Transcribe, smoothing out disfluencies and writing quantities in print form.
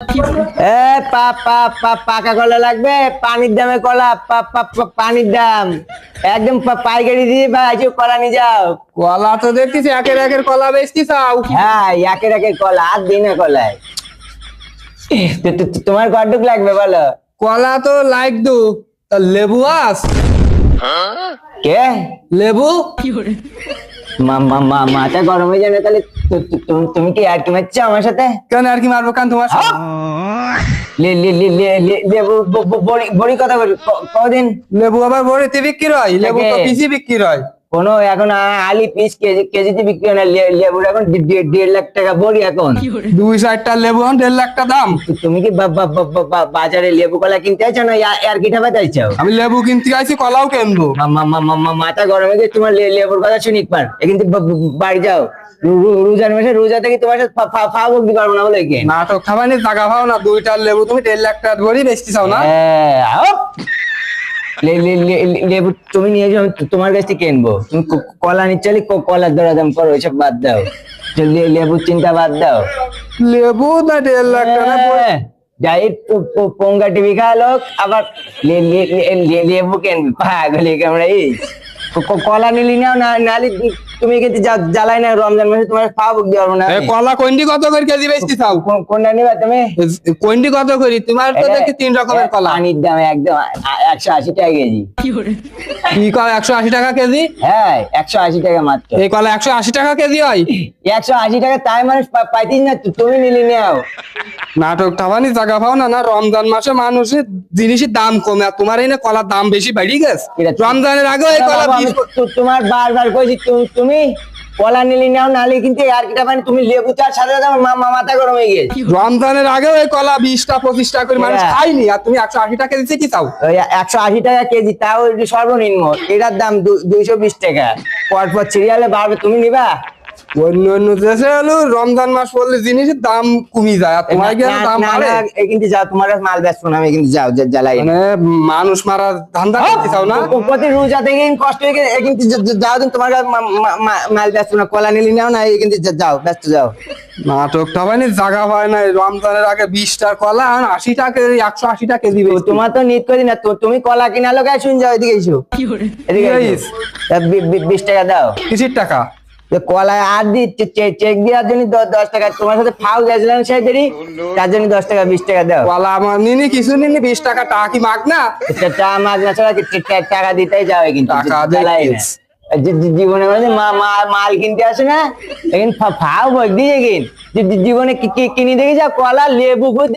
এ পাকা কলা লাগবে, পানির দামে কলা, পানির দাম একদম পাইকারি দিয়ে ভাই, আজকে কলা নিয়ে যাও। কলা তো দেখতেছি একের একের কলা বেচতি চাও। হ্যাঁ, একের একের কলা, আর দিনে কলায়। তোমার কতটুক লাগবে বলো? কলা তো লাইক দু, তা লেবু আস? কে লেবু মাথা গরম হয়ে যাবে তাহলে। তুমি কি আর কি মারছো আমার সাথে? কেন আর কি মারবো কান তোমার সাথে? লেবু বড়ি কথা বলি কদিন। লেবু আবার বড়িতে বিক্রি হয়? লেবু তো পিসি বিক্রি হয়। কোনো এখন আলি পিস কেজিতে বিক্রি হয় না। লেবুর এখন 1.5 লাখ টাকা বড়ি এখন। 2-4টা লেবু এখন 1.5 লাখ টাকা দাম। তুমি কি বাজারে লেবু কলা কিনতে চাইছো না আর কি ঠাবা চাইছো? আমি লেবু কিনতে আইছি, কলাও কিনবো। মাথা গরম হয়ে গেছে তোমার। লেবুর কথা শুনি পার, কিন্তু বাড়ি যাও। রোজার মাসে রোজা থেকে তোমার সাথে ফাও বকতে পারবো না বলে কি? নাটক খাবানি জায়গা পাও না। 2টা লেবু তুমি 1.5 লাখ টাকা বড়ি বেচতে চাও না? লেবু তুমি নিয়ে যাও, তোমার কাছ থেকে কিনবো। তুমি কলা নিচ্ছে, কলার দরদাম করো, এসব বাদ দাও। লেবুর চিন্তা বাদ দাও। লেবু না 1.5 লাখ টাকা যাই পোঙ্গা টিভি খাওয়া লোক, আবার লেবু কিনবি পাগলি কামড়াই। কলা নিলি নাও, নালি তুমি কিন্তু জ্বালাই না। রমজান মাসে তোমার খাওয়া বুক দিয়ে পারবো না। কলা কোনটি কত করে কেজি বেচতে চাও? কোনটা নিবা তুমি? কোনটি কত করি? তোমার তো দেখি 3 রকমের কলা। পানির দাম একদম 180 টাকা কেজি। কি কয় 180 টাকা কেজি? হ্যাঁ, 180 টাকা মাত্র। এই কলা 180 টাকা কেজি হয়? 180 টাকা তাই মানুষ পাইতিস না, তুমি নিলি নাও। নাটক টাবানি জায়গা পাও না। না রমজান মাসে মানুষের জিনিসের দাম কমে, আর তোমার এই না কলার দাম বেশি বেড়ে গেছে। রমজানের আগে এই কলা তোমার বারবার কইছি তুমি কলা নিলি নাও, নালি কিন্তু আর কিটা পানি। তুমি লেবু চার সাথে মাথা গরম হয়ে গেছে। রমজানের আগে ওই কলা 20টা 25টা করে মানুষ খায়নি, আর তুমি 180 টাকা দিতে কি চাও? 180 টাকা কেজি, তাও সর্বনিম্ন। এটার দাম 220 টাকা। পরপর সিরিয়ালে বাড়বে, তুমি নিবা? অন্য অন্য দেশে হলো রমজান মাস পড়লে জিনিসের দাম কমে যায়, আর তোমার কি দাম বাড়ে? কিন্তু যাও, তোমার মাল বেচবো না আমি, কিন্তু যাও জ্বালাই। মানে মানুষ মারা ধান্দা করতে চাও না? প্রতি রোজা থেকে কষ্ট হয়ে গেছে, কিন্তু যাও তুমি, তোমার মাল বেচবো না। কলা নিলি নাও না, কিন্তু যাও, ব্যস্ত যাও। নাটক টাবানি জায়গা হয় না। রমজানের আগে 20টার কলা আর 80 টাকা 180 টাকা কেজি। তোমার তো নিত করি না, তুমি কলা কিনা লোক শুন যাও। এদিকে এসো, এদিকে 20 টাকা দাও। কিসির টাকা? কলায় আর চেক দেওয়ার জন্য 10 টাকা। তোমার সাথে ফাউ গেছিলাম সেইদেরই, তার জন্য 10 টাকা 20 টাকা দাও। কলা আমার নিনি কিছু নিনি, 20 টাকা টাকা কি মাগ না? চা মাগ না ছাড়া টাকা দিতেই যাবে, কিন্তু টাকা জ্বালাই না। জীবনে মানে মাল কিনতে আসে না, এখন ফাও বক দিয়ে জীবনে কিনে দেখে যা কলা লেবু